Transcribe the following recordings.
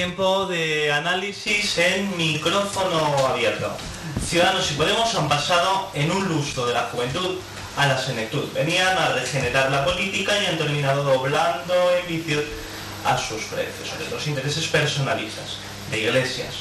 Tiempo de análisis en micrófono abierto. Ciudadanos y Podemos han pasado en un lustro de la juventud a la senectud. Venían a regenerar la política y han terminado doblando en vicios a sus predecesores. Los intereses personalistas de Iglesias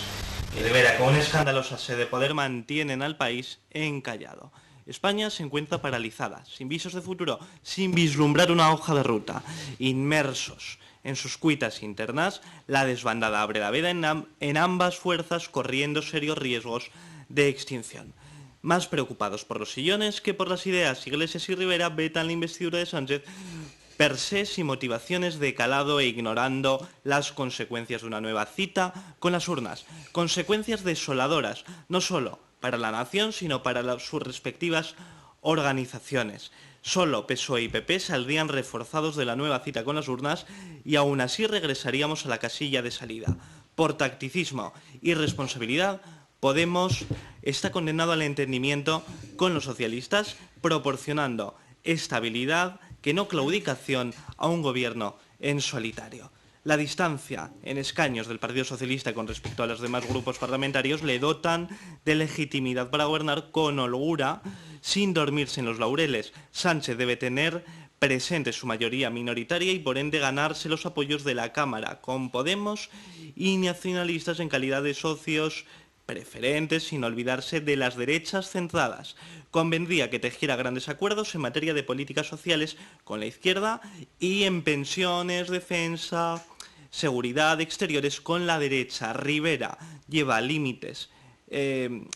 y Rivera, con una escandalosa sede de poder, mantienen al país encallado. España se encuentra paralizada, sin visos de futuro, sin vislumbrar una hoja de ruta, inmersos en sus cuitas internas. La desbandada abre la veda en ambas fuerzas, corriendo serios riesgos de extinción. Más preocupados por los sillones que por las ideas, Iglesias y Rivera vetan la investidura de Sánchez per se, sin motivaciones de calado e ignorando las consecuencias de una nueva cita con las urnas. Consecuencias desoladoras, no solo para la nación, sino para sus respectivas organizaciones. Solo PSOE y PP saldrían reforzados de la nueva cita con las urnas y aún así regresaríamos a la casilla de salida. Por tacticismo y responsabilidad, Podemos está condenado al entendimiento con los socialistas, proporcionando estabilidad que no claudicación a un gobierno en solitario. La distancia en escaños del Partido Socialista con respecto a los demás grupos parlamentarios le dotan de legitimidad para gobernar con holgura, sin dormirse en los laureles. Sánchez debe tener presente su mayoría minoritaria y por ende ganarse los apoyos de la Cámara, con Podemos y nacionalistas en calidad de socios preferentes, sin olvidarse de las derechas centradas. Convendría que tejiera grandes acuerdos en materia de políticas sociales con la izquierda y en pensiones, defensa, seguridad, exteriores con la derecha. Rivera lleva límites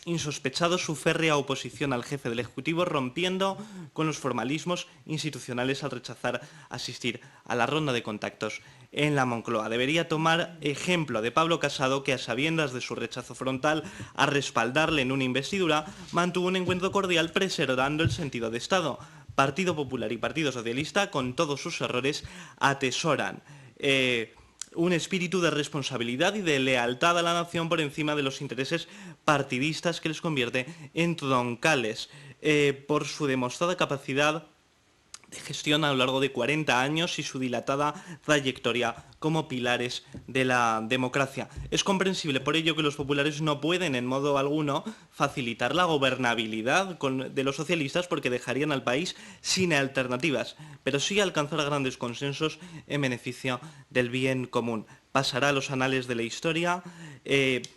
insospechados su férrea oposición al jefe del Ejecutivo, rompiendo con los formalismos institucionales al rechazar asistir a la ronda de contactos en la Moncloa. Debería tomar ejemplo de Pablo Casado, que a sabiendas de su rechazo frontal a respaldarle en una investidura, mantuvo un encuentro cordial preservando el sentido de Estado. Partido Popular y Partido Socialista, con todos sus errores, atesoran un espíritu de responsabilidad y de lealtad a la nación por encima de los intereses partidistas que les convierte en troncales por su demostrada capacidad de gestión a lo largo de 40 años y su dilatada trayectoria como pilares de la democracia. Es comprensible por ello que los populares no pueden en modo alguno facilitar la gobernabilidad de los socialistas, porque dejarían al país sin alternativas, pero sí alcanzar grandes consensos en beneficio del bien común. Pasará a los anales de la historia el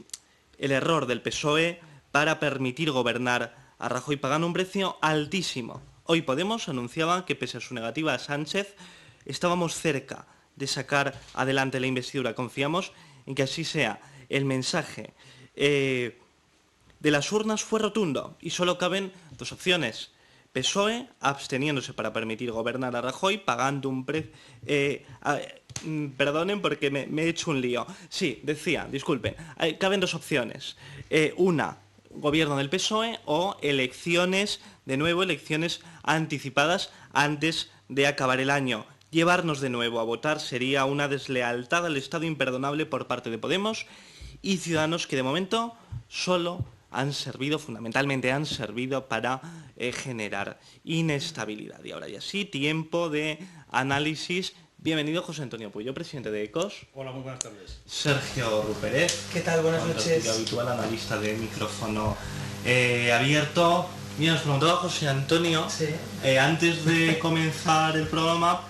error del PSOE para permitir gobernar a Rajoy pagando un precio altísimo. Hoy Podemos anunciaba que, pese a su negativa a Sánchez, estábamos cerca de sacar adelante la investidura. Confiamos en que así sea. El mensaje de las urnas fue rotundo y solo caben dos opciones. PSOE absteniéndose para permitir gobernar a Rajoy, pagando un precio... perdonen porque me he hecho un lío. Sí, decía, disculpen, caben dos opciones. Una, gobierno del PSOE, o elecciones, de nuevo, elecciones anticipadas antes de acabar el año. Llevarnos de nuevo a votar sería una deslealtad al Estado imperdonable por parte de Podemos y Ciudadanos, que de momento solo han servido, fundamentalmente han servido para generar inestabilidad. Y ahora ya sí, tiempo de análisis. Bienvenido José Antonio Puyo, presidente de ECOS. Hola, muy buenas tardes. Sergio Ruperet. ¿Qué tal? Buenas noches. Habitual analista de micrófono abierto. Mira, nos preguntaba José Antonio, sí, antes de comenzar el programa,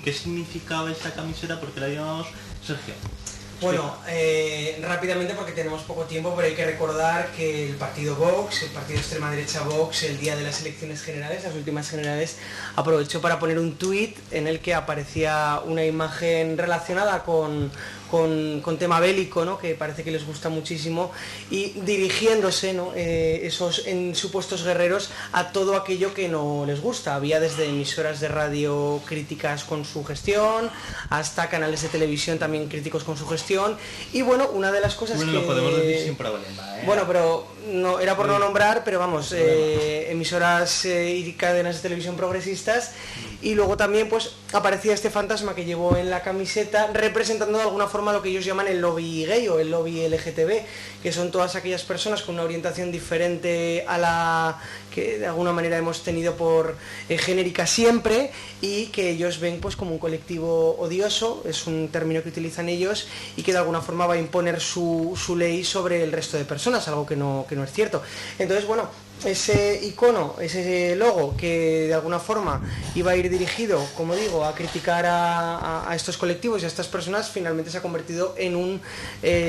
¿qué significaba esta camiseta? Porque la llamamos Sergio. Bueno, rápidamente, porque tenemos poco tiempo, pero hay que recordar que el partido Vox, el partido de extrema derecha Vox, el día de las elecciones generales, las últimas generales, aprovechó para poner un tuit en el que aparecía una imagen relacionada con tema bélico, ¿no?, que parece que les gusta muchísimo, y dirigiéndose, ¿no?, esos supuestos guerreros a todo aquello que no les gusta. Había desde emisoras de radio críticas con su gestión, hasta canales de televisión también críticos con su gestión, y bueno, una de las cosas bueno, que... lo podemos decir sin problema, ¿eh? Bueno, pero no era por no nombrar, pero vamos, emisoras y cadenas de televisión progresistas, y luego también pues aparecía este fantasma que llevó en la camiseta, representando de alguna forma forma lo que ellos llaman el lobby gay o el lobby LGTB, que son todas aquellas personas con una orientación diferente a la que de alguna manera hemos tenido por genérica siempre, y que ellos ven pues como un colectivo odioso, es un término que utilizan ellos, y que de alguna forma va a imponer su ley sobre el resto de personas, algo que no es cierto. Entonces, bueno, ese icono, ese logo que de alguna forma iba a ir dirigido, como digo, a criticar a estos colectivos y a estas personas, finalmente se ha convertido en un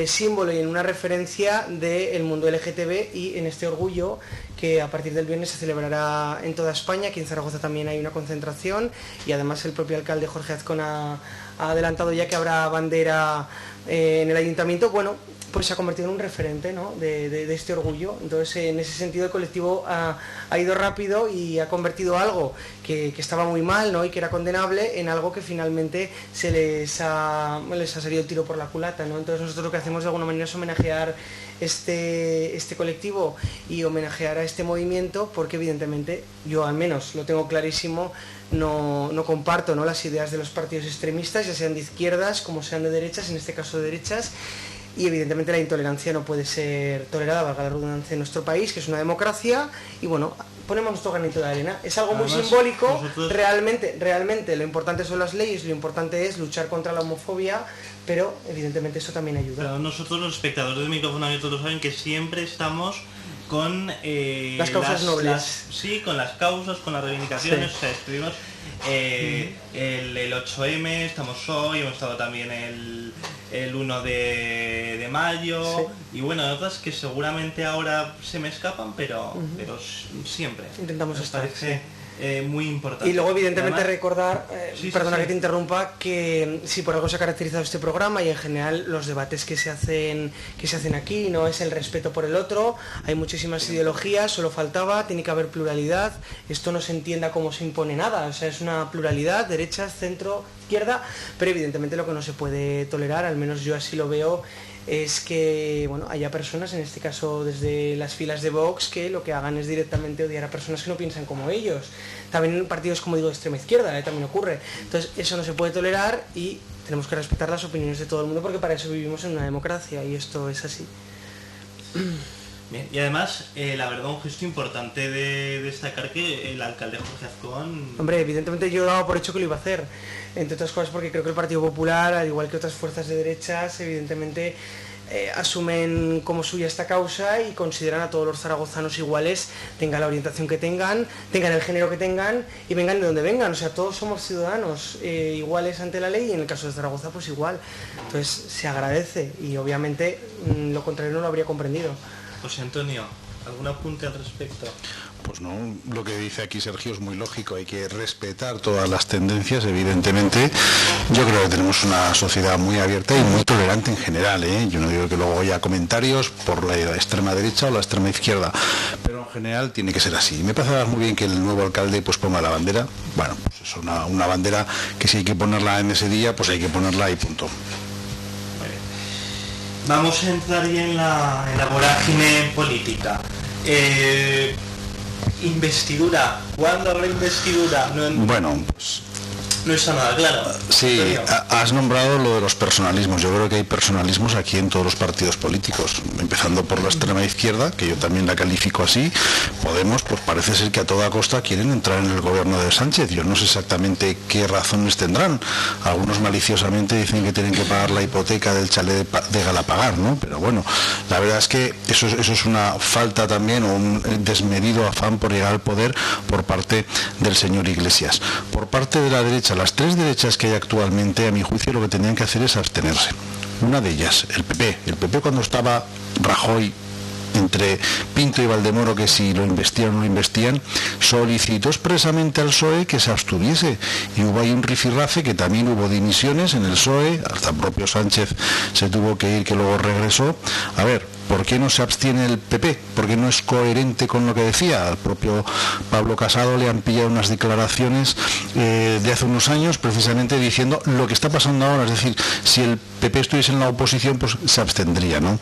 símbolo y en una referencia del mundo LGTB, y en este orgullo que a partir del viernes se celebrará en toda España. Aquí en Zaragoza también hay una concentración, y además el propio alcalde Jorge Azcón ha adelantado ya que habrá bandera en el ayuntamiento. Bueno, pues se ha convertido en un referente, ¿no?, de este orgullo. Entonces, en ese sentido, el colectivo ha ido rápido y ha convertido algo que estaba muy mal, ¿no?, y que era condenable, en algo que finalmente se les ha salido el tiro por la culata, ¿no? Entonces, nosotros lo que hacemos de alguna manera es homenajear este colectivo y homenajear a este movimiento, porque evidentemente yo al menos lo tengo clarísimo, no comparto, ¿no?, las ideas de los partidos extremistas, ya sean de izquierdas como sean de derechas, en este caso de derechas. Y evidentemente la intolerancia no puede ser tolerada, valga la redundancia, en nuestro país, que es una democracia, y bueno, ponemos nuestro granito de arena. Es algo muy simbólico, realmente lo importante son las leyes, lo importante es luchar contra la homofobia, pero evidentemente eso también ayuda. Pero nosotros los espectadores de Micrófono Abierto lo saben, que siempre estamos con las causas nobles. Sí, con las causas, con las reivindicaciones, sí. O sea, estuvimos el 8M, estamos hoy, hemos estado también el 1 de mayo, sí. Y bueno, otras que seguramente ahora se me escapan, pero siempre intentamos estar, parece muy importante. Y luego evidentemente además, recordar, perdona sí. Que te interrumpa, que si por algo se ha caracterizado este programa y en general los debates que se hacen aquí, no es el respeto por el otro, hay muchísimas ideologías, solo faltaba, tiene que haber pluralidad, esto no se entienda como se impone nada, o sea, es una pluralidad, derechas, centro, izquierda, pero evidentemente lo que no se puede tolerar, al menos yo así lo veo, es que bueno, haya personas, en este caso desde las filas de Vox, que lo que hagan es directamente odiar a personas que no piensan como ellos. También en partidos, como digo, de extrema izquierda, también ocurre. Entonces eso no se puede tolerar y tenemos que respetar las opiniones de todo el mundo, porque para eso vivimos en una democracia y esto es así. Bien, y además, la verdad, un gesto importante de destacar que el alcalde Jorge Azcón... Hombre, evidentemente yo daba por hecho que lo iba a hacer, entre otras cosas porque creo que el Partido Popular, al igual que otras fuerzas de derechas, evidentemente asumen como suya esta causa y consideran a todos los zaragozanos iguales, tengan la orientación que tengan el género que tengan y vengan de donde vengan. O sea, todos somos ciudadanos iguales ante la ley, y en el caso de Zaragoza pues igual. Entonces se agradece y obviamente lo contrario no lo habría comprendido. José Antonio, ¿algún apunte al respecto? Pues no, lo que dice aquí Sergio es muy lógico, hay que respetar todas las tendencias, evidentemente. Yo creo que tenemos una sociedad muy abierta y muy tolerante en general, ¿eh? Yo no digo que luego haya comentarios por la extrema derecha o la extrema izquierda, pero en general tiene que ser así. Y me parece muy bien que el nuevo alcalde pues ponga la bandera. Bueno, pues es una bandera que si hay que ponerla en ese día, pues hay que ponerla y punto. Vamos a entrar ya en la vorágine política. Investidura. ¿Cuándo habrá investidura? Bueno, pues... No está nada claro. Sí, has nombrado lo de los personalismos. Yo creo que hay personalismos aquí en todos los partidos políticos, empezando por la extrema izquierda, que yo también la califico así. Podemos, pues parece ser que a toda costa quieren entrar en el gobierno de Sánchez. Yo no sé exactamente qué razones tendrán. Algunos maliciosamente dicen que tienen que pagar la hipoteca del chalet de Galapagar, ¿no? Pero bueno, la verdad es que eso es una falta también, o un desmedido afán por llegar al poder por parte del señor Iglesias. Por parte de la derecha, las tres derechas que hay actualmente, a mi juicio, lo que tendrían que hacer es abstenerse. Una de ellas, el PP. El PP, cuando estaba Rajoy entre Pinto y Valdemoro, que si lo investían o no lo investían, solicitó expresamente al PSOE que se abstuviese, y hubo ahí un rifirrafe, que también hubo dimisiones en el PSOE, hasta el propio Sánchez se tuvo que ir, que luego regresó. A ver, ¿por qué no se abstiene el PP? ¿Por qué no es coherente con lo que decía? Al propio Pablo Casado le han pillado unas declaraciones de hace unos años, precisamente diciendo lo que está pasando ahora, es decir, si el PP estuviese en la oposición, pues se abstendría, ¿no?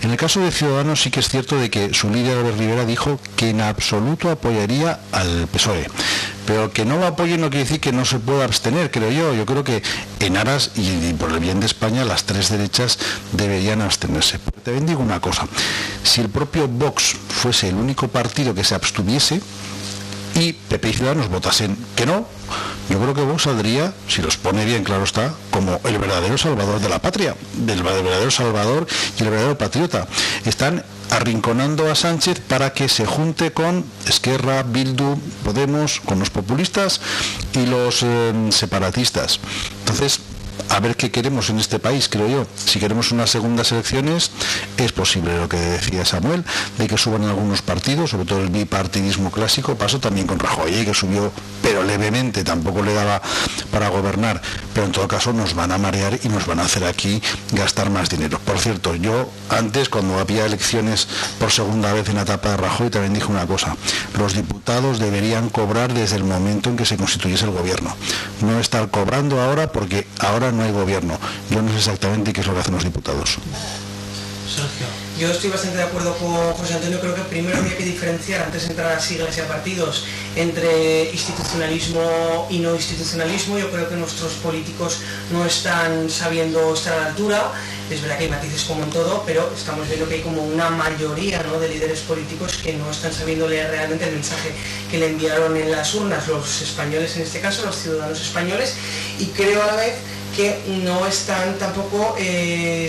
En el caso de Ciudadanos sí que es cierto de que su líder, Albert Rivera, dijo que en absoluto apoyaría al PSOE. pero que no lo apoye no quiere decir que no se pueda abstener, creo yo. Yo creo que en aras y por el bien de España las tres derechas deberían abstenerse. Pero también digo una cosa, si el propio Vox fuese el único partido que se abstuviese y PP y Ciudadanos votasen que no, yo creo que Vox saldría, si los pone bien, claro está, como el verdadero salvador de la patria, el verdadero salvador y el verdadero patriota. Están arrinconando a Sánchez para que se junte con Esquerra, Bildu, Podemos, con los populistas y los separatistas. Entonces, a ver qué queremos en este país, creo yo. Si queremos unas segundas elecciones, es posible lo que decía Samuel, de que suban algunos partidos, sobre todo el bipartidismo clásico. Pasó también con Rajoy, que subió, pero levemente, tampoco le daba para gobernar. Pero en todo caso nos van a marear y nos van a hacer aquí gastar más dinero. Por cierto, yo antes, cuando había elecciones por segunda vez en la etapa de Rajoy, también dije una cosa: los diputados deberían cobrar desde el momento en que se constituyese el gobierno. No estar cobrando ahora, porque ahora no hay gobierno. Yo no sé exactamente qué es lo que hacen los diputados. Sergio. Yo estoy bastante de acuerdo con José Antonio. Creo que primero había que diferenciar, antes de entrar a siglas y a partidos, entre institucionalismo y no institucionalismo. Yo creo que nuestros políticos no están sabiendo estar a la altura. Es verdad que hay matices como en todo, pero estamos viendo que hay como una mayoría, ¿no?, de líderes políticos que no están sabiendo leer realmente el mensaje que le enviaron en las urnas los españoles, en este caso los ciudadanos españoles, y creo a la vez que no están tampoco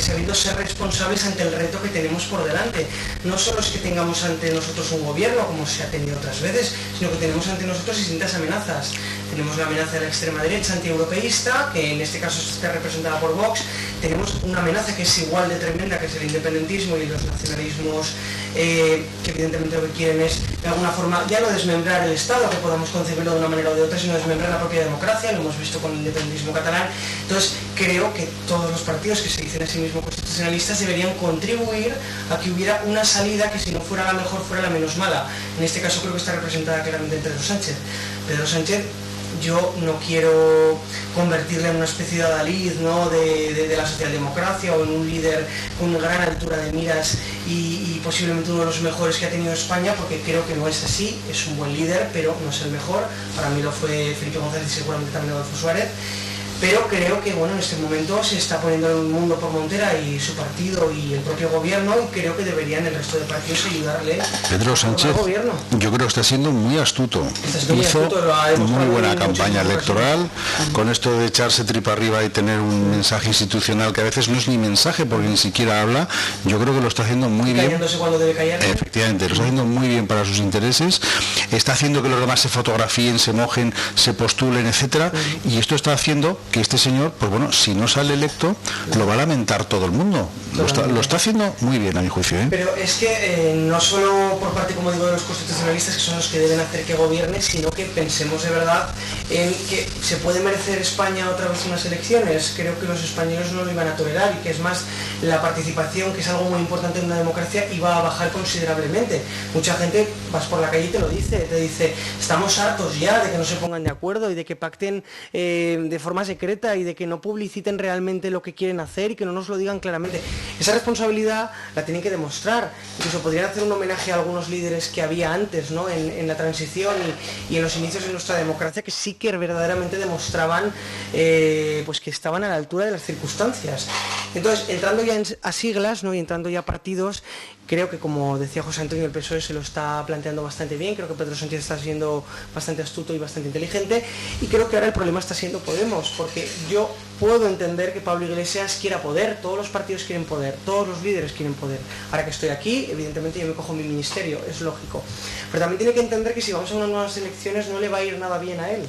sabiendo ser responsables ante el reto que tenemos por delante. No solo es que tengamos ante nosotros un gobierno, como se ha tenido otras veces, sino que tenemos ante nosotros distintas amenazas. Tenemos la amenaza de la extrema derecha antieuropeísta, que en este caso está representada por Vox. Tenemos una amenaza que es igual de tremenda, que es el independentismo y los nacionalismos, que evidentemente lo que quieren es, de alguna forma, ya no desmembrar el Estado, que podamos concebirlo de una manera o de otra, sino desmembrar la propia democracia. Lo hemos visto con el independentismo catalán. Entonces, creo que todos los partidos que se dicen a sí mismos constitucionalistas deberían contribuir a que hubiera una salida que, si no fuera la mejor, fuera la menos mala. En este caso creo que está representada claramente en Pedro Sánchez. Pedro Sánchez, yo no quiero convertirle en una especie de adalid, ¿no?, de la socialdemocracia, o en un líder con una gran altura de miras y posiblemente uno de los mejores que ha tenido España, porque creo que no es así. Es un buen líder, pero no es el mejor. Para mí lo fue Felipe González y seguramente también Adolfo Suárez. Pero creo que, bueno, en este momento se está poniendo el mundo por montera, y su partido y el propio gobierno, y creo que deberían el resto de partidos ayudarle. Pedro Sánchez, yo creo que está siendo muy astuto. Hizo muy buena campaña electoral, con esto de echarse tripa arriba y tener un mensaje institucional que a veces no es ni mensaje porque ni siquiera habla. Yo creo que lo está haciendo muy bien. Callándose cuando debe callar. Efectivamente, lo está haciendo muy bien para sus intereses. Está haciendo que los demás se fotografíen, se mojen, se postulen, etcétera. Y esto está haciendo que este señor, pues bueno, si no sale electo, lo va a lamentar todo el mundo. Lo está haciendo muy bien, a mi juicio, ¿eh? Pero es que no solo por parte, como digo, de los constitucionalistas, que son los que deben hacer que gobierne, sino que pensemos de verdad en que se puede merecer España otra vez unas elecciones. Creo que los españoles no lo iban a tolerar, y que es más, la participación, que es algo muy importante en una democracia, iba a bajar considerablemente. Mucha gente, vas por la calle y te dice, estamos hartos ya de que no se pongan de acuerdo y de que pacten de forma secreta y de que no publiciten realmente lo que quieren hacer y que no nos lo digan claramente. Esa responsabilidad la tienen que demostrar. Incluso podrían hacer un homenaje a algunos líderes que había antes, ¿no?, en la transición y en los inicios de nuestra democracia, que sí que verdaderamente demostraban pues que estaban a la altura de las circunstancias. Entonces, entrando ya a siglas, ¿no?, y entrando ya a partidos, creo que, como decía José Antonio, el PSOE se lo está planteando bastante bien. Creo que Pedro Sánchez está siendo bastante astuto y bastante inteligente, y creo que ahora el problema está siendo Podemos, porque yo puedo entender que Pablo Iglesias quiera poder, todos los partidos quieren poder, todos los líderes quieren poder. Ahora que estoy aquí, evidentemente yo me cojo mi ministerio, es lógico. Pero también tiene que entender que si vamos a unas nuevas elecciones no le va a ir nada bien a él.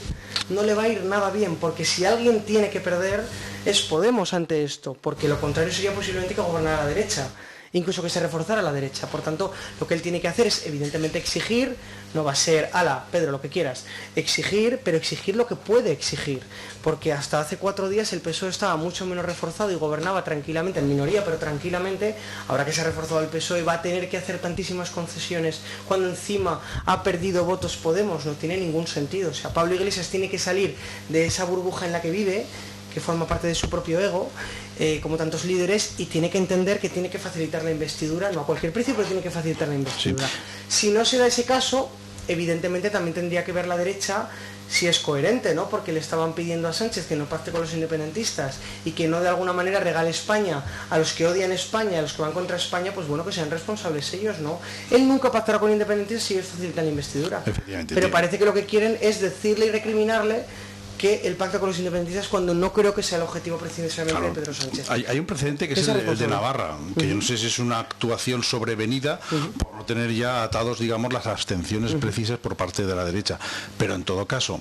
No le va a ir nada bien, porque si alguien tiene que perder es Podemos ante esto, porque lo contrario sería posiblemente que gobernara a la derecha, incluso que se reforzara la derecha. Por tanto, lo que él tiene que hacer es, evidentemente, exigir. No va a ser, ala, Pedro, lo que quieras, exigir, pero exigir lo que puede exigir, porque hasta hace 4 días el PSOE estaba mucho menos reforzado y gobernaba tranquilamente, en minoría, pero tranquilamente. Ahora que se ha reforzado el PSOE, va a tener que hacer tantísimas concesiones cuando encima ha perdido votos Podemos. No tiene ningún sentido. O sea, Pablo Iglesias tiene que salir de esa burbuja en la que vive, que forma parte de su propio ego, como tantos líderes, y tiene que entender que tiene que facilitar la investidura, no a cualquier precio, pero tiene que facilitar la investidura. Sí. Si no se da ese caso, evidentemente también tendría que ver la derecha si es coherente, ¿no? Porque le estaban pidiendo a Sánchez que no pacte con los independentistas y que no de alguna manera regale España a los que odian España, a los que van contra España, pues bueno, que sean responsables ellos, ¿no? Él nunca pactará con independentistas si ellos facilitan la investidura. Pero parece que lo que quieren es decirle y recriminarle que el pacto con los independentistas, cuando no creo que sea el objetivo precisamente de Pedro Sánchez. Hay un precedente que es el de Navarra, que yo no sé si es una actuación sobrevenida por no tener ya atados, digamos, las abstenciones precisas por parte de la derecha. Pero en todo caso,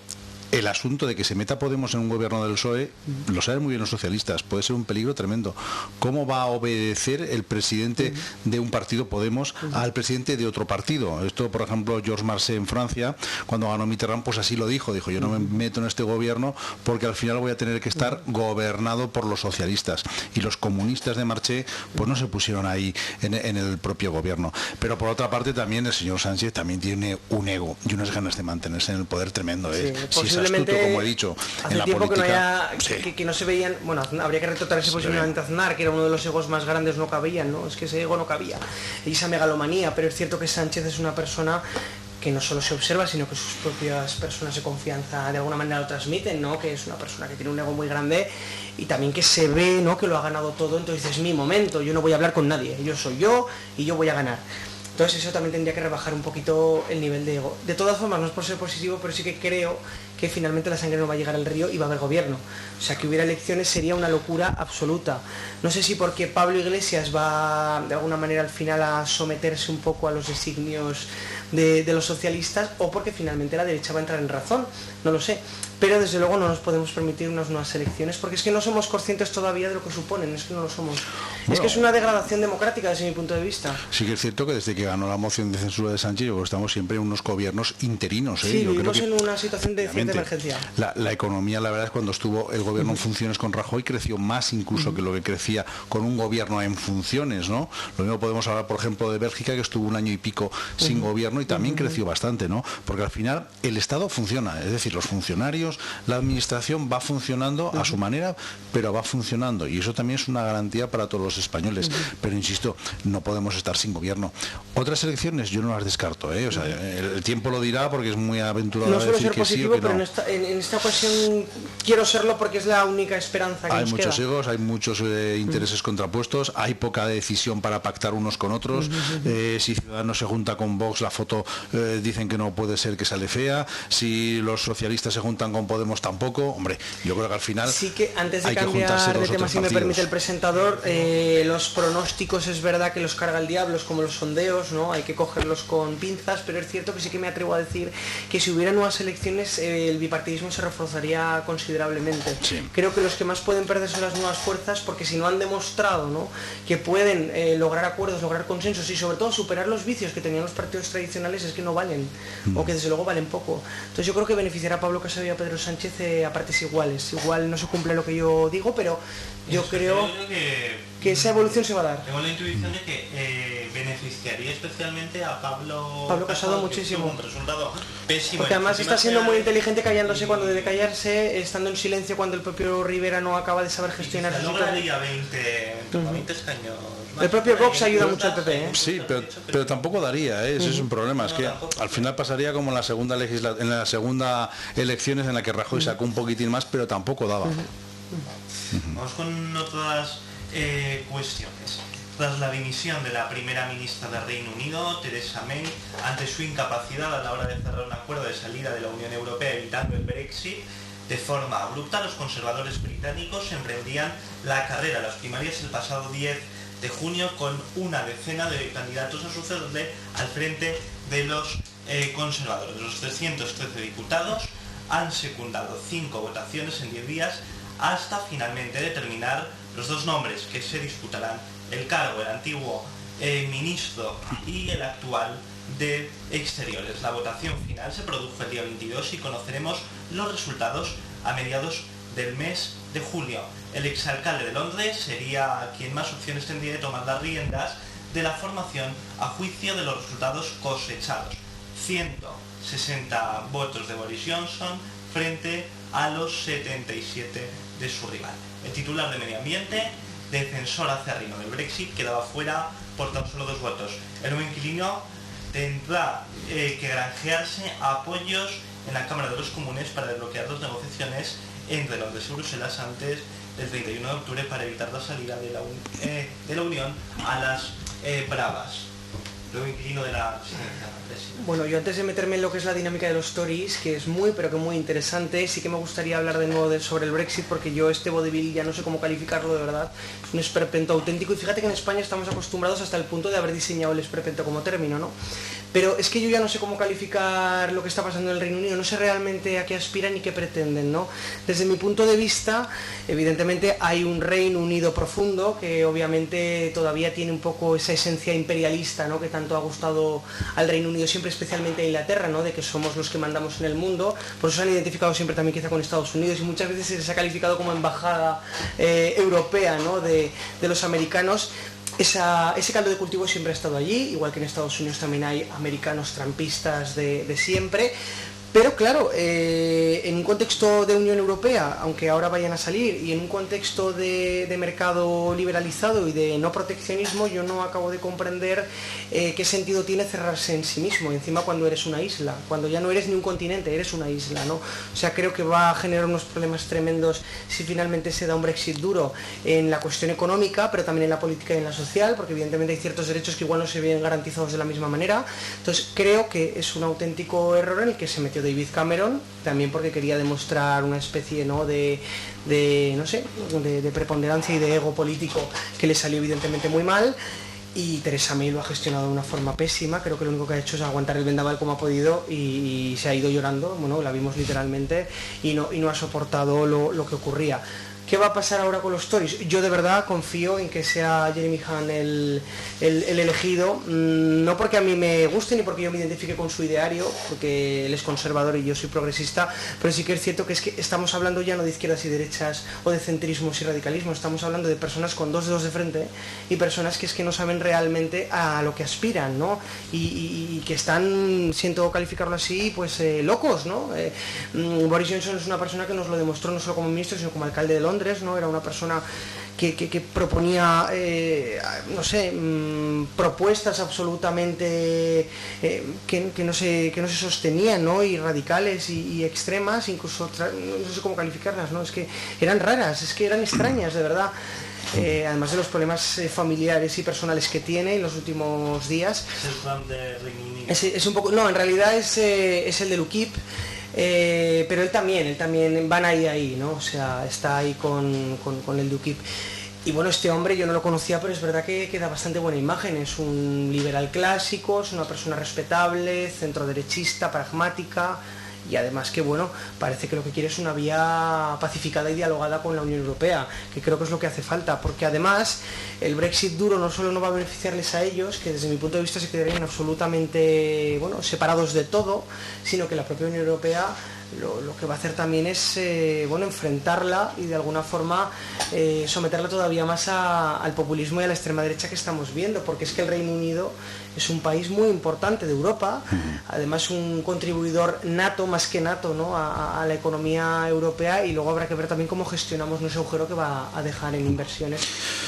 el asunto de que se meta Podemos en un gobierno del PSOE, lo saben muy bien los socialistas, puede ser un peligro tremendo. ¿Cómo va a obedecer el presidente de un partido Podemos al presidente de otro partido? Esto, por ejemplo, Georges Marchais en Francia, cuando ganó Mitterrand, pues así lo dijo, yo no me meto en este gobierno porque al final voy a tener que estar gobernado por los socialistas. Y los comunistas de Marchais, pues no se pusieron ahí en el propio gobierno. Pero por otra parte también el señor Sánchez también tiene un ego y unas ganas de mantenerse en el poder tremendo, ¿eh? Sí, astuto, como he dicho, hace en la tiempo política, que no se veían, bueno, habría que retratar ese posicionamiento Aznar, que era uno de los egos más grandes, no cabían, ¿no? Es que ese ego no cabía, y esa megalomanía, pero es cierto que Sánchez es una persona que no solo se observa, sino que sus propias personas de confianza de alguna manera lo transmiten, ¿no? Que es una persona que tiene un ego muy grande y también que se ve, ¿no? Que lo ha ganado todo, entonces es mi momento, yo no voy a hablar con nadie, yo soy yo y yo voy a ganar. Entonces eso también tendría que rebajar un poquito el nivel de ego. De todas formas, no es por ser positivo, pero sí que creo que finalmente la sangre no va a llegar al río y va a haber gobierno. O sea, que hubiera elecciones sería una locura absoluta. No sé si porque Pablo Iglesias va de alguna manera al final a someterse un poco a los designios de los socialistas o porque finalmente la derecha va a entrar en razón, no lo sé. Pero desde luego no nos podemos permitir unas nuevas elecciones porque es que no somos conscientes todavía de lo que suponen, es que no lo somos. Bueno, es que es una degradación democrática desde mi punto de vista. Sí que es cierto que desde que ganó la moción de censura de Sánchez, yo creo que estamos siempre en unos gobiernos interinos. Sí, yo vivimos creo que, en una situación de cierta emergencia. La economía, la verdad es cuando estuvo el gobierno en funciones con Rajoy, creció más incluso que lo que crecía con un gobierno en funciones, ¿no? Lo mismo podemos hablar, por ejemplo, de Bélgica, que estuvo un año y pico sin gobierno y también creció bastante, ¿no? Porque al final el Estado funciona, es decir, los funcionarios, la administración va funcionando a su manera, pero va funcionando y eso también es una garantía para todos los españoles. Pero insisto, no podemos estar sin gobierno. Otras elecciones yo no las descarto, ¿eh? O sea, el tiempo lo dirá porque es muy aventurado no decir ser que positivo, sí o que pero no. en esta ocasión quiero serlo porque es la única esperanza que hay nos muchos queda. egos, hay muchos intereses contrapuestos, hay poca decisión para pactar unos con otros. Si Ciudadanos se junta con Vox, la foto dicen que no puede ser, que sale fea. Si los socialistas se juntan con Podemos, tampoco. Hombre, yo creo que al final sí, que antes de hay que cambiar juntarse de los tema, otros si me partidos. permite el presentador, los pronósticos es verdad que los carga el diablo, es como los sondeos, ¿no? Hay que cogerlos con pinzas, pero es cierto que sí que me atrevo a decir que si hubiera nuevas elecciones el bipartidismo se reforzaría considerablemente. Sí. Creo que los que más pueden perder son las nuevas fuerzas, porque si no han demostrado, ¿no?, que pueden lograr acuerdos, lograr consensos y sobre todo superar los vicios que tenían los partidos tradicionales, es que no valen, o que desde luego valen poco. Entonces yo creo que beneficiará a Pablo Casado y a Pedro Sánchez a partes iguales. Igual no se cumple lo que yo digo, pero yo creo que esa evolución se va a dar. Tengo la intuición de que beneficiaría especialmente a Pablo Casado muchísimo. Un resultado pésimo. Porque además está siendo muy inteligente callándose cuando debe callarse, estando en silencio cuando el propio Rivera no acaba de saber gestionar su situación. Lograría 20 escaños. El propio Vox ayuda mucho al PP, ¿eh? Sí, pero tampoco daría, ¿eh? Ese es un problema. Es que al final pasaría como en la segunda elecciones en la que Rajoy sacó un poquitín más, pero tampoco daba. Vamos con otras cuestiones. Tras la dimisión de la primera ministra del Reino Unido, Theresa May, ante su incapacidad a la hora de cerrar un acuerdo de salida de la Unión Europea evitando el Brexit, de forma abrupta los conservadores británicos emprendían la carrera a las primarias el pasado 10 de junio con una decena de candidatos a sucederle al frente de los conservadores. Los 313 diputados han secundado 5 votaciones en 10 días hasta finalmente determinar los 2 nombres que se disputarán el cargo, el antiguo ministro y el actual de Exteriores. La votación final se produjo el día 22 y conoceremos los resultados a mediados del mes de julio. El exalcalde de Londres sería quien más opciones tendría de tomar las riendas de la formación a juicio de los resultados cosechados. 160 votos de Boris Johnson frente a los 77 de su rival. El titular de Medio Ambiente, defensor acérrimo del Brexit, quedaba fuera por tan solo 2 votos. El nuevo inquilino tendrá que granjearse apoyos en la Cámara de los Comunes para desbloquear las negociaciones entre Londres y Bruselas antes del 31 de octubre para evitar la salida de la Unión a las bravas. Luego inclino de la presidenta. Bueno, yo antes de meterme en lo que es la dinámica de los Tories, que es muy interesante, sí que me gustaría hablar de nuevo sobre el Brexit, porque yo este vodevil ya no sé cómo calificarlo de verdad, es un esperpento auténtico, y fíjate que en España estamos acostumbrados hasta el punto de haber diseñado el esperpento como término, ¿no? Pero es que yo ya no sé cómo calificar lo que está pasando en el Reino Unido, no sé realmente a qué aspiran y qué pretenden, ¿no? Desde mi punto de vista, evidentemente hay un Reino Unido profundo, que obviamente todavía tiene un poco esa esencia imperialista, ¿no?, que tanto ha gustado al Reino Unido, siempre especialmente a Inglaterra, ¿no?, de que somos los que mandamos en el mundo. Por eso se han identificado siempre también quizá con Estados Unidos, y muchas veces se les ha calificado como embajada europea, ¿no?, de los americanos. Ese caldo de cultivo siempre ha estado allí, igual que en Estados Unidos también hay americanos trampistas de siempre. Pero claro, en un contexto de Unión Europea, aunque ahora vayan a salir, y en un contexto de mercado liberalizado y de no proteccionismo, yo no acabo de comprender qué sentido tiene cerrarse en sí mismo, encima cuando eres una isla, cuando ya no eres ni un continente, eres una isla, ¿no? O sea, creo que va a generar unos problemas tremendos si finalmente se da un Brexit duro en la cuestión económica, pero también en la política y en la social, porque evidentemente hay ciertos derechos que igual no se ven garantizados de la misma manera. Entonces creo que es un auténtico error en el que se metió David Cameron, también porque quería demostrar una especie, ¿no?, de preponderancia y de ego político, que le salió evidentemente muy mal. Y Theresa May lo ha gestionado de una forma pésima. Creo que lo único que ha hecho es aguantar el vendaval como ha podido, y se ha ido llorando, bueno, la vimos literalmente, y no ha soportado lo que ocurría. ¿Qué va a pasar ahora con los Tories? Yo de verdad confío en que sea Jeremy Hunt el elegido, no porque a mí me guste ni porque yo me identifique con su ideario, porque él es conservador y yo soy progresista, pero sí que es cierto que estamos hablando ya no de izquierdas y derechas o de centrismos y radicalismo, estamos hablando de personas con dos dedos de frente y personas que no saben realmente a lo que aspiran, ¿no? Y que están, siento calificarlo así, pues locos, ¿no? Boris Johnson es una persona que nos lo demostró no solo como ministro, sino como alcalde de Londres, ¿no? Era una persona que proponía, propuestas absolutamente que no se sostenían, ¿no?, y radicales y extremas, incluso no sé cómo calificarlas, ¿no? Es que eran raras, es que eran extrañas, de verdad. Además de los problemas familiares y personales que tiene en los últimos días. Es un poco, no, en realidad es el de UKIP. Pero él también van ahí, ¿no? O sea, está ahí con el de UKIP. Y bueno, este hombre yo no lo conocía, pero es verdad que da bastante buena imagen. Es un liberal clásico, es una persona respetable, centroderechista, pragmática, y además que, bueno, parece que lo que quiere es una vía pacificada y dialogada con la Unión Europea, que creo que es lo que hace falta, porque además el Brexit duro no solo no va a beneficiarles a ellos, que desde mi punto de vista se quedarían absolutamente, separados de todo, sino que la propia Unión Europea lo que va a hacer también es enfrentarla y de alguna forma someterla todavía más al populismo y a la extrema derecha que estamos viendo, porque es que el Reino Unido es un país muy importante de Europa, además un contribuidor nato, más que nato, ¿no?, a la economía europea, y luego habrá que ver también cómo gestionamos ese agujero que va a dejar en inversiones,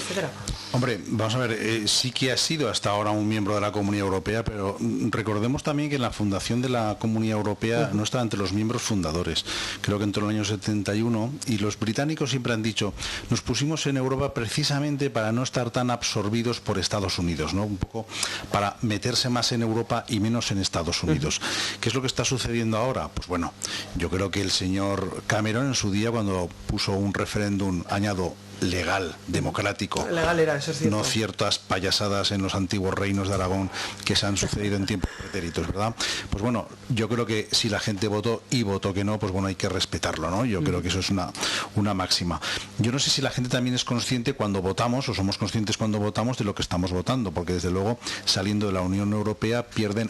etcétera. Hombre, vamos a ver, sí que ha sido hasta ahora un miembro de la Comunidad Europea, pero recordemos también que en la fundación de la Comunidad Europea no está entre los miembros fundadores. Creo que entró en el año 71, y los británicos siempre han dicho, nos pusimos en Europa precisamente para no estar tan absorbidos por Estados Unidos, ¿no? Un poco para meterse más en Europa y menos en Estados Unidos. ¿Qué es lo que está sucediendo ahora? Pues bueno, yo creo que el señor Cameron en su día, cuando puso un referéndum, añado, legal, democrático, legal era, eso es cierto. No ciertas payasadas en los antiguos reinos de Aragón que se han sucedido en tiempos pretéritos, ¿verdad? Pues bueno, yo creo que si la gente votó y votó que no, pues bueno, hay que respetarlo, ¿no? Yo creo que eso es una máxima. Yo no sé si la gente también es consciente cuando votamos, o somos conscientes cuando votamos, de lo que estamos votando, porque desde luego, saliendo de la Unión Europea,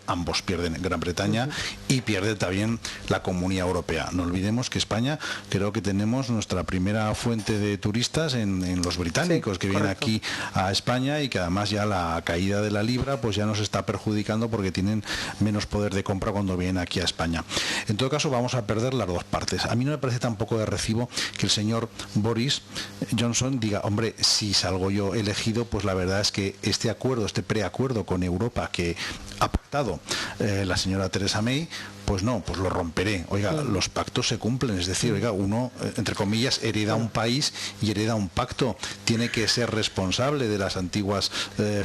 ambos pierden Gran Bretaña y pierde también la Comunidad Europea. No olvidemos que España, creo que tenemos nuestra primera fuente de turistas en los británicos, sí, que vienen aquí a España, y que además ya la caída de la libra pues ya nos está perjudicando porque tienen menos poder de compra cuando vienen aquí a España. En todo caso, vamos a perder las dos partes. A mí no me parece tampoco de recibo que el señor Boris Johnson diga, hombre, si salgo yo elegido, pues la verdad es que este preacuerdo con Europa que ha pactado la señora Theresa May, pues no, pues lo romperé. Oiga, los pactos se cumplen, es decir, oiga, uno, entre comillas, hereda un país y hereda un pacto. Tiene que ser responsable de las antiguas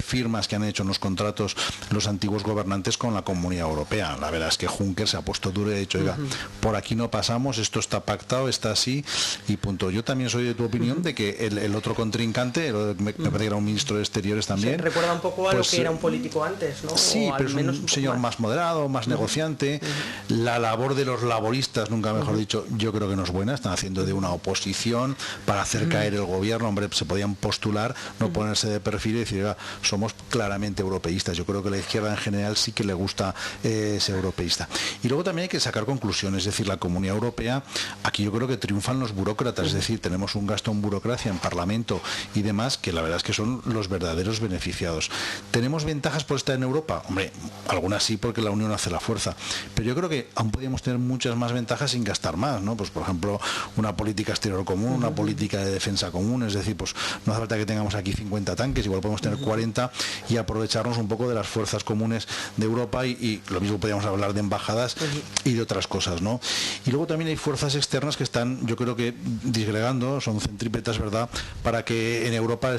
firmas que han hecho en los contratos los antiguos gobernantes con la Comunidad Europea. La verdad es que Juncker se ha puesto duro y ha dicho, oiga, por aquí no pasamos, esto está pactado, está así y punto. Yo también soy de tu opinión de que el otro contrincante, me parece que era un ministro de Exteriores también. Sí, recuerda un poco a pues, lo que era un político antes, ¿no? Sí, pero es un señor más moderado, más negociante. La labor de los laboristas, nunca mejor dicho, yo creo que no es buena. Están haciendo de una oposición para hacer caer el gobierno. Hombre, se podían postular, no ponerse de perfil y decir, oiga, somos claramente europeístas. Yo creo que la izquierda en general sí que le gusta ser europeísta. Y luego también hay que sacar conclusiones, es decir, la Comunidad Europea, aquí yo creo que triunfan los burócratas, es decir, tenemos un gasto en burocracia, en Parlamento y demás, que la verdad es que son los verdaderos beneficiados. ¿Tenemos ventajas por estar en Europa? Hombre, algunas sí, porque la unión hace la fuerza, pero yo creo que aún podríamos tener muchas más ventajas sin gastar más, ¿no? Pues por ejemplo, una política exterior común, una política de defensa común, es decir, pues no hace falta que tengamos aquí 50 tanques, igual podemos tener 40 y aprovecharnos un poco de las fuerzas comunes de Europa y lo mismo podríamos hablar de embajadas y de otras cosas, ¿no? Y luego también hay fuerzas externas que están, yo creo que disgregando, son centrípetas, ¿verdad?, para que en Europa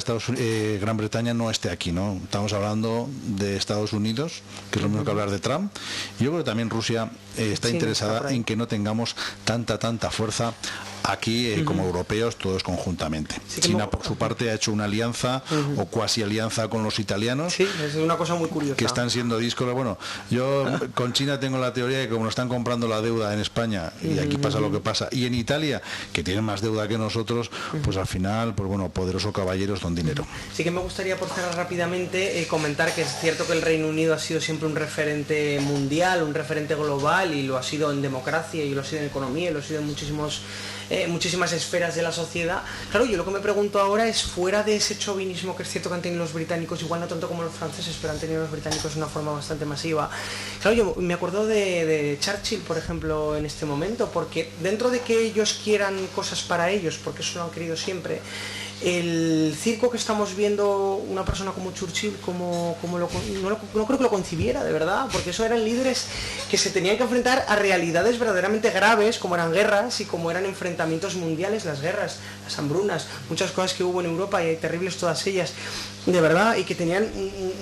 Gran Bretaña no esté aquí, ¿no? Estamos hablando de Estados Unidos, que es lo mismo que hablar de Trump. Yo creo que también Rusia está interesada en que no tengamos tanta fuerza aquí como europeos, todos conjuntamente. Sí, China, por su parte, ha hecho una alianza o cuasi alianza con los italianos. Sí, es una cosa muy curiosa. Que están siendo díscolos. Bueno, yo con China tengo la teoría de que como nos están comprando la deuda en España, y aquí pasa lo que pasa, y en Italia, que tienen más deuda que nosotros, pues al final, pues bueno, poderosos caballeros don dinero. Sí que me gustaría, por cerrar rápidamente, comentar que es cierto que el Reino Unido ha sido siempre un referente mundial, un referente global, y lo ha sido en democracia, y lo ha sido en economía, y lo ha sido en muchísimas esferas de la sociedad. Claro, yo lo que me pregunto ahora es, fuera de ese chauvinismo que es cierto que han tenido los británicos, igual no tanto como los franceses, pero han tenido los británicos de una forma bastante masiva. Claro, yo me acuerdo de Churchill, por ejemplo, en este momento, porque dentro de que ellos quieran cosas para ellos, porque eso lo han querido siempre, el circo que estamos viendo, una persona como Churchill, no creo que lo concibiera, de verdad, porque eso eran líderes que se tenían que enfrentar a realidades verdaderamente graves, como eran guerras y como eran enfrentamientos mundiales, las guerras, las hambrunas, muchas cosas que hubo en Europa, y hay terribles todas ellas, de verdad, y que tenían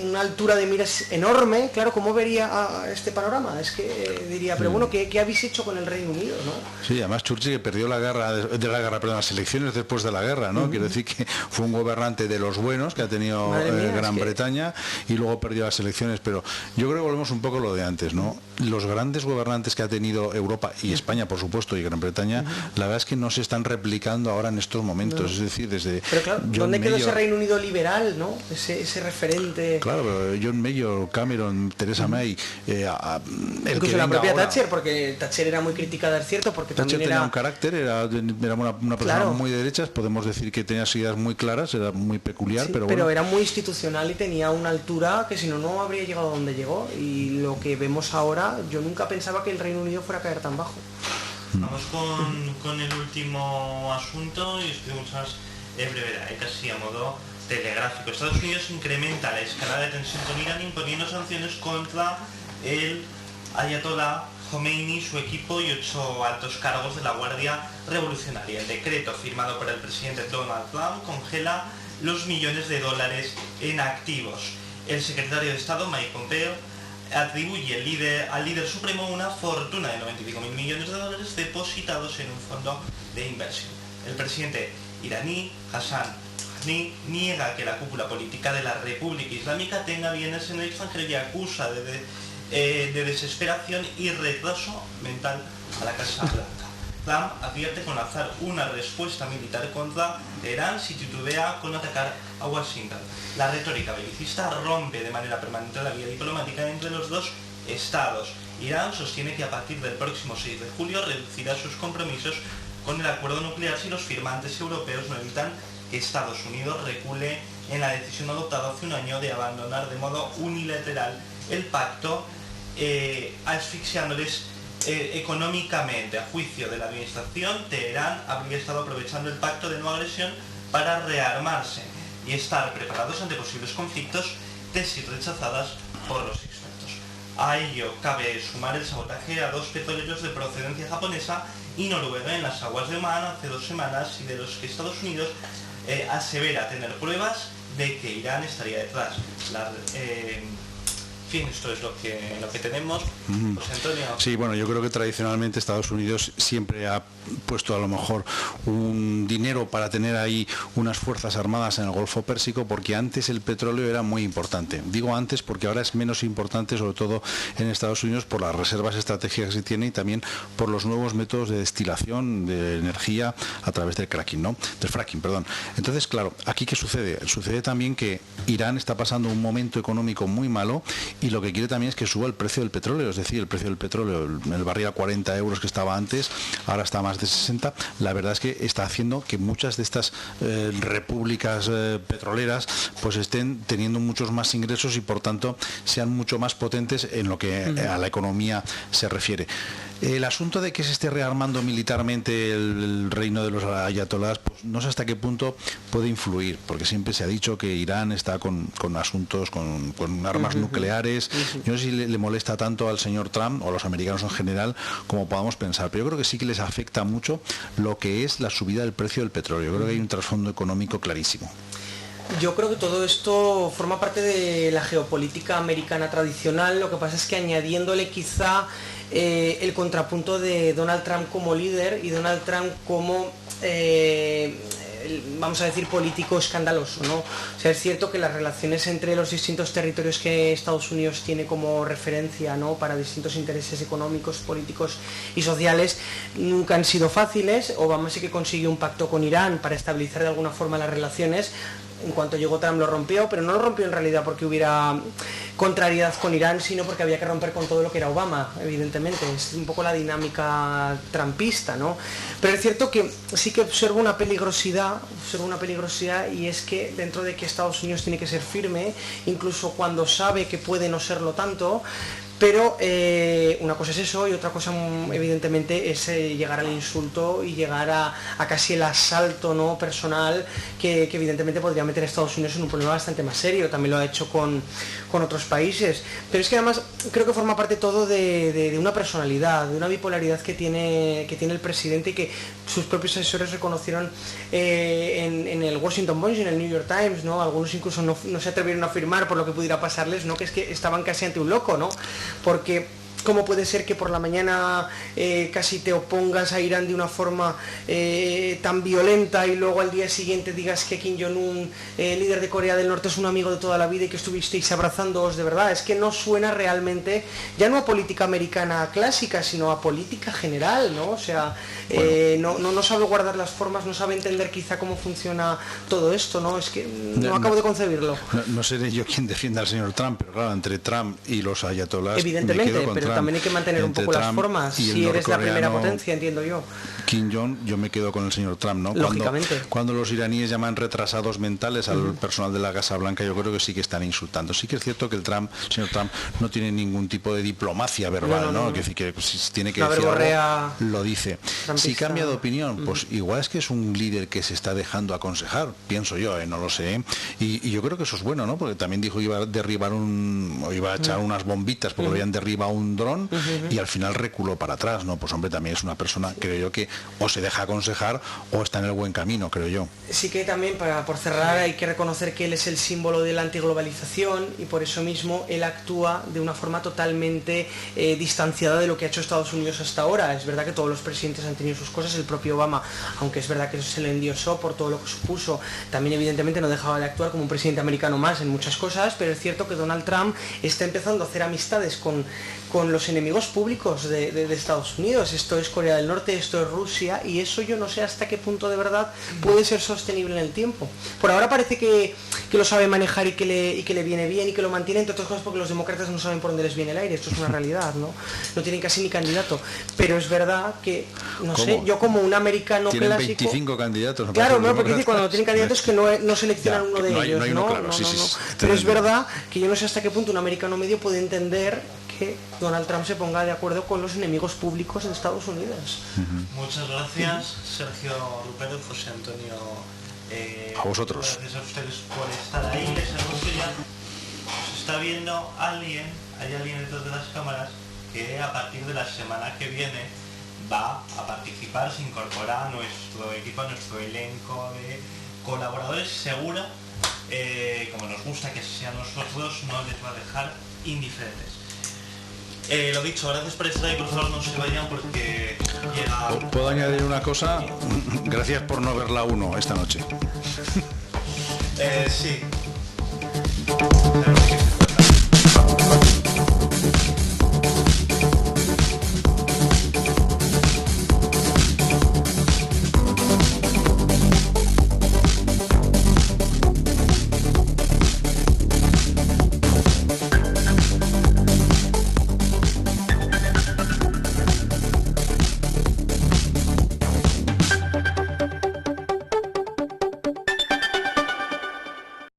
una altura de miras enorme. Claro, ¿cómo vería este panorama? Es que diría, pero bueno, ¿qué habéis hecho con el Reino Unido, no? Sí, además Churchill, que perdió las elecciones después de la guerra, ¿no? Quiero decir que fue un gobernante de los buenos que ha tenido Gran Bretaña, y luego perdió las elecciones, pero yo creo que volvemos un poco a lo de antes, ¿no? Los grandes gobernantes que ha tenido Europa y España, por supuesto, y Gran Bretaña, la verdad es que no se están replicando ahora en estos momentos, es decir, desde... Pero claro, ¿dónde quedó ese Reino Unido liberal, no? Ese referente... Claro, pero John Mayor, Cameron, Theresa May... incluso la propia ahora, Thatcher, porque Thatcher era muy criticada, es cierto, porque Thatcher también tenía un carácter, era una persona muy de derechas, podemos decir que tenía ideas muy claras, era muy peculiar, sí, pero bueno. Pero era muy institucional y tenía una altura que si no, no habría llegado a donde llegó, y lo que vemos ahora, yo nunca pensaba que el Reino Unido fuera a caer tan bajo. Vamos con el último asunto, y estoy mucho más brevedad, casi a modo telegráfico. Estados Unidos incrementa la escalada de tensión con Irán imponiendo sanciones contra el ayatolá Khomeini, su equipo y 8 altos cargos de la Guardia Revolucionaria. El decreto firmado por el presidente Donald Trump congela los millones de dólares en activos. El secretario de Estado, Mike Pompeo, atribuye al líder supremo una fortuna de 95.000 millones de dólares depositados en un fondo de inversión. El presidente iraní, Hassan Rouhani, niega que la cúpula política de la República Islámica tenga bienes en el extranjero y acusa de desesperación y retraso mental a la Casa Blanca. Trump advierte con lanzar una respuesta militar contra Teherán si titubea con atacar a Washington. La retórica belicista rompe de manera permanente la vía diplomática entre los dos estados. Irán sostiene que a partir del próximo 6 de julio reducirá sus compromisos con el acuerdo nuclear si los firmantes europeos no evitan que Estados Unidos recule en la decisión adoptada hace un año de abandonar de modo unilateral el pacto, asfixiándoles económicamente. A juicio de la administración, Teherán habría estado aprovechando el pacto de no agresión para rearmarse y estar preparados ante posibles conflictos, tesis rechazadas por los expertos. A ello cabe sumar el sabotaje a 2 petroleros de procedencia japonesa y noruega en las aguas de Omán hace 2 semanas y de los que Estados Unidos asevera tener pruebas de que Irán estaría detrás. En fin, esto es lo que tenemos. José Antonio. Sí, bueno, yo creo que tradicionalmente Estados Unidos siempre ha puesto a lo mejor un dinero para tener ahí unas fuerzas armadas en el Golfo Pérsico, porque antes el petróleo era muy importante. Digo antes porque ahora es menos importante, sobre todo en Estados Unidos, por las reservas estratégicas que tiene y también por los nuevos métodos de destilación de energía a través del cracking, ¿no? Del fracking, perdón. Entonces, claro, ¿aquí qué sucede? Sucede también que Irán está pasando un momento económico muy malo y lo que quiere también es que suba el precio del petróleo, es decir, el precio del petróleo, el barril a 40 euros que estaba antes, ahora está a más de 60. La verdad es que está haciendo que muchas de estas repúblicas petroleras pues estén teniendo muchos más ingresos y por tanto sean mucho más potentes en lo que a la economía se refiere. El asunto de que se esté rearmando militarmente el reino de los ayatolás, pues no sé hasta qué punto puede influir, porque siempre se ha dicho que Irán está con asuntos, con armas nucleares. Yo no sé si le molesta tanto al señor Trump o a los americanos en general como podamos pensar, pero yo creo que sí que les afecta mucho lo que es la subida del precio del petróleo. Yo creo que hay un trasfondo económico clarísimo. Yo creo que todo esto forma parte de la geopolítica americana tradicional, lo que pasa es que añadiéndole quizá el contrapunto de Donald Trump como líder y Donald Trump como, vamos a decir, político escandaloso, ¿no? O sea, es cierto que las relaciones entre los distintos territorios que Estados Unidos tiene como referencia, ¿no?, para distintos intereses económicos, políticos y sociales nunca han sido fáciles. Obama sí que consiguió un pacto con Irán para estabilizar de alguna forma las relaciones. En cuanto llegó Trump lo rompió, pero no lo rompió en realidad porque hubiera contrariedad con Irán, sino porque había que romper con todo lo que era Obama, evidentemente. Es un poco la dinámica trumpista, ¿no? Pero es cierto que sí que observo una peligrosidad, y es que dentro de que Estados Unidos tiene que ser firme, incluso cuando sabe que puede no serlo tanto, pero una cosa es eso y otra cosa evidentemente es llegar al insulto y llegar a casi el asalto, ¿no?, personal que evidentemente podría meter a Estados Unidos en un problema bastante más serio. También lo ha hecho con otros países, pero es que además creo que forma parte todo de una personalidad, de una bipolaridad que tiene el presidente y que sus propios asesores reconocieron en el Washington Post y en el New York Times, ¿no? Algunos incluso no se atrevieron a afirmar por lo que pudiera pasarles, ¿no?, que es que estaban casi ante un loco, ¿no? Porque ¿cómo puede ser que por la mañana casi te opongas a Irán de una forma tan violenta y luego al día siguiente digas que Kim Jong-un, líder de Corea del Norte, es un amigo de toda la vida y que estuvisteis abrazándoos? De verdad, es que no suena realmente, ya no a política americana clásica, sino a política general, ¿no? O sea, no sabe guardar las formas, no sabe entender quizá cómo funciona todo esto, ¿no? Es que no acabo de concebirlo. No seré yo quien defienda al señor Trump, pero claro, entre Trump y los ayatolás, evidentemente, me quedo con pero Trump. También hay que mantener un poco las formas, si eres la primera potencia, entiendo yo. Kim Jong, yo me quedo con el señor Trump, ¿no? Lógicamente. Cuando los iraníes llaman retrasados mentales al personal de la Casa Blanca, yo creo que sí que están insultando. Sí que es cierto que el señor Trump no tiene ningún tipo de diplomacia verbal, ¿no? Que decir que si tiene que decir algo, lo dice. Trumpista. Si cambia de opinión, pues igual es que es un líder que se está dejando aconsejar, pienso yo, no lo sé. Y yo creo que eso es bueno, ¿no? Porque también dijo que iba a derribar o iba a echar unas bombitas porque habían derribado un dron y al final reculó para atrás, ¿no? Pues hombre, también es una persona, creo yo, que o se deja aconsejar o está en el buen camino, creo yo. Sí que también, por cerrar, hay que reconocer que él es el símbolo de la antiglobalización y por eso mismo él actúa de una forma totalmente distanciada de lo que ha hecho Estados Unidos hasta ahora. Es verdad que todos los presidentes han tenido sus cosas, el propio Obama, aunque es verdad que eso se le endiosó por todo lo que supuso, también evidentemente no dejaba de actuar como un presidente americano más en muchas cosas, pero es cierto que Donald Trump está empezando a hacer amistades con los enemigos públicos de Estados Unidos. Esto es Corea del Norte, esto es Rusia, y eso yo no sé hasta qué punto de verdad puede ser sostenible en el tiempo. Por ahora parece que lo sabe manejar y que le viene bien y que lo mantiene, entre otras cosas porque los demócratas no saben por dónde les viene el aire. Esto es una realidad, ¿no? No tienen casi ni candidato. Pero es verdad que, no sé, yo como un americano ¿Tienen clásico... 25 candidatos? Claro, no, porque dice, cuando tienen candidatos que no seleccionan uno de ellos, ¿no? Claro, sí. Pero es verdad que yo no sé hasta qué punto un americano medio puede entender que Donald Trump se ponga de acuerdo con los enemigos públicos de Estados Unidos. Muchas gracias, Sergio Rupero, José Antonio. A vosotros. Gracias a ustedes por estar ahí. Les anuncio ya, os está viendo alguien hay alguien detrás de las cámaras que a partir de la semana que viene va a participar, se incorpora a nuestro equipo, a nuestro elenco de colaboradores. Segura, como nos gusta que sean nosotros, no les va a dejar indiferentes. Lo dicho, gracias por estar ahí, por favor no se vayan porque llega... ¿Puedo añadir una cosa? Gracias por no ver la 1 esta noche. Sí.